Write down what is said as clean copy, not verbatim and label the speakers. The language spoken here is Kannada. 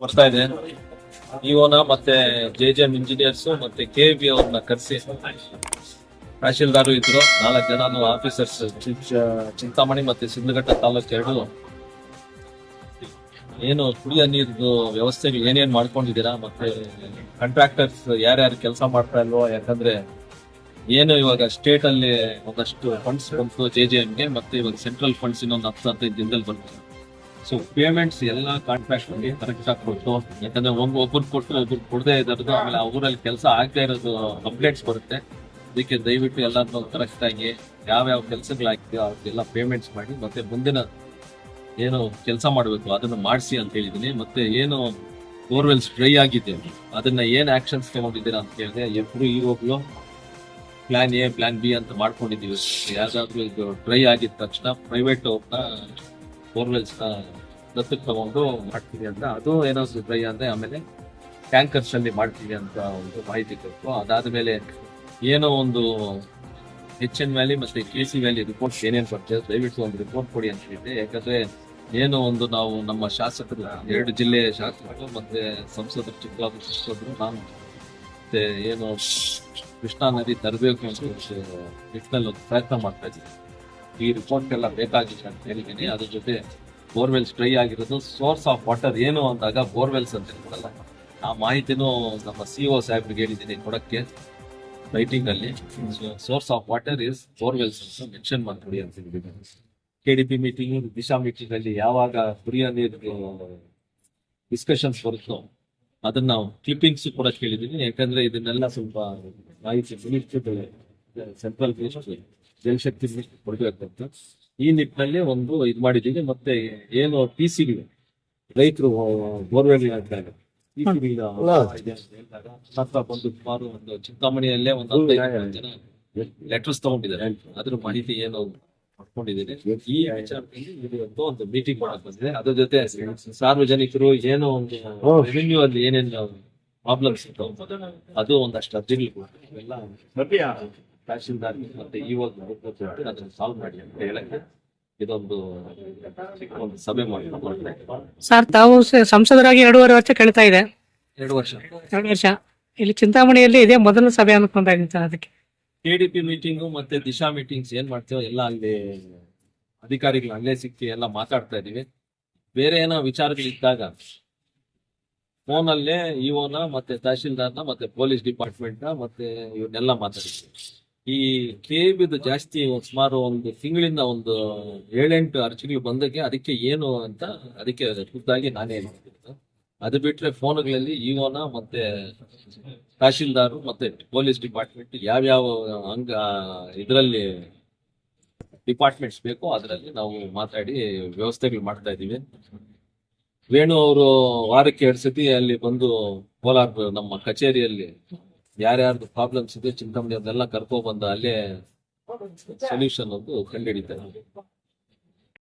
Speaker 1: ಬರ್ತಾ ಇದೆ. ಇಒನ ಮತ್ತೆ ಜೆಜೆಎಂ ಇಂಜಿನಿಯರ್ಸ್ ಮತ್ತೆ ಕೆಬಿ ಅವ್ರನ್ನ ಕರೆಸಿ ತಹಶೀಲ್ದಾರ್ ಇದ್ರು, 4 ಜನ ಆಫೀಸರ್ಸ್ ಚಿಂತಾಮಣಿ ಮತ್ತೆ ಸಿದ್ಧಘಟ್ಟ ತಾಲೂಕು ಎರಡು ಏನು ಕುಡಿಯೋ ನೀರಿನ ವ್ಯವಸ್ಥೆಗೆ ಏನೇನ್ ಮಾಡ್ಕೊಂಡಿದ್ದೀರಾ, ಮತ್ತೆ ಕಾಂಟ್ರಾಕ್ಟರ್ಸ್ ಯಾರ್ಯಾರು ಕೆಲಸ ಮಾಡ್ತಾ ಇಲ್ವೋ, ಯಾಕಂದ್ರೆ ಏನು ಇವಾಗ ಸ್ಟೇಟ್ ಅಲ್ಲಿ ಒಂದಷ್ಟು ಫಂಡ್ಸ್ ಬಂತು ಜೆಜೆಎಂಗೆ, ಮತ್ತೆ ಇವಾಗ ಸೆಂಟ್ರಲ್ ಫಂಡ್ಸ್ ಇನ್ನೊಂದು 10-15 ದಿನದಲ್ಲಿ ಬಂತು. ಸೊ ಪೇಮೆಂಟ್ಸ್ ಎಲ್ಲ ಕಾಂಟ್ರಾಕ್ಟ್ ಕರೆಕ್ಟ್ ಆಗಿ ಕೊಟ್ಟು, ಯಾಕಂದ್ರೆ ಒಬ್ಬರು ಕೊಟ್ಟು ಒಬ್ರು ಕೊಡದೇ ಇರೋದು, ಆಮೇಲೆ ಆ ಊರಲ್ಲಿ ಕೆಲಸ ಆಗದೆ ಇರೋದು ಅಪ್ಡೇಟ್ಸ್ ಬರುತ್ತೆ. ಅದಕ್ಕೆ ದಯವಿಟ್ಟು ಎಲ್ಲಾನು ಕರೆಕ್ಟ್ ಆಗಿ ಯಾವ್ಯಾವ ಕೆಲಸಗಳಾಗ್ತೀಯೋ ಅವ್ರಿಗೆಲ್ಲ ಪೇಮೆಂಟ್ಸ್ ಮಾಡಿ, ಮತ್ತೆ ಮುಂದಿನ ಏನು ಕೆಲಸ ಮಾಡಬೇಕು ಅದನ್ನ ಮಾಡಿಸಿ ಅಂತ ಹೇಳಿದೀನಿ. ಮತ್ತೆ ಏನು ಬೋರ್ವೆಲ್ಸ್ ಡ್ರೈ ಆಗಿದೆ ಅದನ್ನ ಏನ್ ಆಕ್ಷನ್ಸ್ ತಗೊಂಡಿದ್ದೀರಾ ಅಂತ ಹೇಳಿದೆ. ಎಬ್ರು ಇವಾಗ್ಲೂ ಪ್ಲಾನ್ ಎ ಪ್ಲಾನ್ ಬಿ ಅಂತ ಮಾಡ್ಕೊಂಡಿದೀವಿ. ಯಾವ್ದಾದ್ರು ಇದು ಡ್ರೈ ಆಗಿದ ತಕ್ಷಣ ಪ್ರೈವೇಟ್ ಬೋರ್ವೆಲ್ಸ್ ದತ್ತಕ್ಕೆ ತಗೊಂಡು ಮಾಡ್ತೀವಿ ಅಂತ, ಅದು ಏನಾದ್ರು ಡ್ರೈ ಅಂದ್ರೆ ಆಮೇಲೆ ಟ್ಯಾಂಕರ್ಸ್ ಅಲ್ಲಿ ಮಾಡ್ತೀವಿ ಅಂತ ಒಂದು ಮಾಹಿತಿ ಕೊಟ್ಟು, ಅದಾದ್ಮೇಲೆ ಏನೋ ಒಂದು HN ವ್ಯಾಲಿ ಮತ್ತೆ KC ವ್ಯಾಲಿ ರಿಪೋರ್ಟ್ಸ್ ಏನೇನು ಬರ್ತದೆ ದಯವಿಟ್ಟು ಒಂದು ರಿಪೋರ್ಟ್ ಕೊಡಿ ಅಂತ ಹೇಳಿದೆ. ಯಾಕಂದ್ರೆ ಏನೋ ಒಂದು ನಾವು ನಮ್ಮ ಶಾಸಕರು 2 ಜಿಲ್ಲೆಯ ಶಾಸಕರು ಮತ್ತೆ ಸಂಸದರು, ಚಿಕ್ಕಬಳ್ಳಾಪುರ ಸಂಸದರು, ನಾನು ಮತ್ತೆ ಏನು ಕೃಷ್ಣಾ ನದಿ ತರಬೇಕು ಅಂತ ನಿಟ್ಟಿನಲ್ಲಿ ಒಂದು ಪ್ರಯತ್ನ ಮಾಡ್ತಾ ಇದ್ದೀವಿ. ಈ ರಿಪೋರ್ಟ್ ಎಲ್ಲ ಬೇಕಾಗಿದೆ ಅಂತ ಹೇಳಿದ್ದೀನಿ. ಅದ್ರ ಜೊತೆ ಬೋರ್ವೆಲ್ಸ್ ಡ್ರೈ ಆಗಿರೋದು, ಸೋರ್ಸ್ ಆಫ್ ವಾಟರ್ ಏನು ಅಂದಾಗ ಬೋರ್ವೆಲ್ಸ್ ಅಂತ ಇರ್ತಾರಲ್ಲ, ಆ ಮಾಹಿತಿನೂ ನಮ್ಮ CO ಸಾಹೇಬ್ರಿಗೆ ಹೇಳಿದ್ದೀನಿ ಕೊಡಕ್ಕೆ ರೈಟಿಂಗ್ ಅಲ್ಲಿ. Source of water is borewells ಅಂತ ಮೆನ್ಷನ್ ಮಾಡ್ಕೊಡಿ ಅಂತ ಹೇಳಿದ್ದೀನಿ. KDP ಮೀಟಿಂಗ್, ದಿಶಾ ಮೀಟಿಂಗ್ ಅಲ್ಲಿ ಯಾವಾಗ ಕುಡಿಯೋ ನೀರು ಡಿಸ್ಕಷನ್ಸ್ ಬರುತ್ತೋ ಅದನ್ನ ನಾವು ಕ್ಲಿಪ್ಪಿಂಗ್ಸ್ ಕೂಡ ಕೇಳಿದೀನಿ. ಯಾಕಂದ್ರೆ ಇದನ್ನೆಲ್ಲ ಸ್ವಲ್ಪ ಮಾಹಿತಿ ಸೆಂಟ್ರಲ್ ಜಲಶಕ್ತಿ ಕೊಡ್ಬೇಕಂತ ಈ ನಿಟ್ಟಿನಲ್ಲಿ ಒಂದು ಇದು ಮಾಡಿದೀವಿ. ಮತ್ತೆ ಏನು TCಗಳು ರೈತರು ಬೋರ್ವೆಲ್ ಬಂದು ಸುಮಾರು ಒಂದು ಚಿಂತಾಮಣಿಯಲ್ಲೇ ಒಂದು 15 ಜನ ಲೆಟರ್ಸ್ ತಗೊಂಡಿದ್ದಾರೆ. ಅದ್ರ ಮಾಹಿತಿ ಏನು ಮಾಡ್ಕೊಂಡಿದ್ದೀನಿ. ಈ ವಿಚಾರದಲ್ಲಿ ಇವತ್ತು ಒಂದು ಮೀಟಿಂಗ್ ಮಾಡಕ್ ಬಂದಿದೆ. ಅದ್ರ ಜೊತೆ ಸಾರ್ವಜನಿಕರು ಏನೋ ಒಂದು ರೆವಿನ್ಯೂ ಅಲ್ಲಿ ಏನೇನು ಪ್ರಾಬ್ಲಮ್ಸ್ ಇತ್ತು ಅದು ಒಂದಷ್ಟು ಅರ್ಜಿಗಳು ಇವೆಲ್ಲ ತಹಶೀಲ್ದಾರ್ ಮತ್ತೆ ಇವಾಗ ಅದನ್ನ ಸಾಲ್ವ್ ಮಾಡಿ ಅಂತ ಹೇಳಕ್ಕೆ ಇದೊಂದು ಒಂದು ಸಭೆ ಮಾಡ್ತಾರೆ.
Speaker 2: ಸರ್, ತಾವು ಸಂಸದರಾಗಿ 2.5 ವರ್ಷ ಕಳೀತಾ ಇದೆ.
Speaker 1: 2 ವರ್ಷ
Speaker 2: ಇಲ್ಲಿ ಚಿಂತಾಮಣಿಯಲ್ಲಿ ಇದೇ ಮೊದಲ ಸಭೆ ಅನ್ಕೊಂತ ಇದ್ದೀನಿ ಸರ್. ಅದಕ್ಕೆ
Speaker 1: KDP ಮೀಟಿಂಗು ಮತ್ತೆ ದಿಶಾ ಮೀಟಿಂಗ್ಸ್ ಏನ್ ಮಾಡ್ತೀವೋ ಎಲ್ಲ ಅಲ್ಲಿ ಅಧಿಕಾರಿಗಳು ಅಲ್ಲೇ ಸಿಕ್ಕಿ ಎಲ್ಲ ಮಾತಾಡ್ತಾ ಇದೀವಿ. ಬೇರೆ ಏನೋ ವಿಚಾರಗಳಿದ್ದಾಗ ಫೋನಲ್ಲೇ ಇಒನ ಮತ್ತೆ ತಹಶೀಲ್ದಾರ್ನ ಮತ್ತೆ ಪೊಲೀಸ್ ಡಿಪಾರ್ಟ್ಮೆಂಟ್ ಮತ್ತೆ ಇವನ್ನೆಲ್ಲ ಮಾತಾಡಿದ್ವಿ. ಈ KBದು ಜಾಸ್ತಿ ಸುಮಾರು ಒಂದು ತಿಂಗಳಿಂದ ಒಂದು 7-8 ಅರ್ಜಿಗಳು ಬಂದಕ್ಕೆ ಅದಕ್ಕೆ ಏನು ಅಂತ ಅದಕ್ಕೆ ಖುದ್ದಾಗಿ ನಾನೇ ಹೇಳ್ತೀನಿ. ಅದು ಬಿಟ್ರೆ ಫೋನ್ಗಳಲ್ಲಿ ಇಒನ ಮತ್ತೆ ತಹಶೀಲ್ದಾರು ಮತ್ತೆ ಪೊಲೀಸ್ ಡಿಪಾರ್ಟ್ಮೆಂಟ್ ಯಾವ್ಯಾವ ಇದರಲ್ಲಿ ಡಿಪಾರ್ಟ್ಮೆಂಟ್ಸ್ ಬೇಕೋ ಅದರಲ್ಲಿ ನಾವು ಮಾತಾಡಿ ವ್ಯವಸ್ಥೆಗಳು ಮಾಡ್ತಾ ಇದೀವಿ. ವೇಣು ಅವರು ವಾರಕ್ಕೆ 2 ಸತಿ ಅಲ್ಲಿ ಬಂದು ಕೋಲಾರ ನಮ್ಮ ಕಚೇರಿಯಲ್ಲಿ ಯಾರ್ಯಾರ್ದು ಪ್ರಾಬ್ಲಮ್ಸ್ ಇದೆ ಚಿಂತಾಮಣಿ ಅದೆಲ್ಲ ಕರ್ಕೊ ಬಂದ ಅಲ್ಲೇ ಸೊಲ್ಯೂಷನ್ ಒಂದು ಕಂಡುಹಿಡಿತಾರೆ.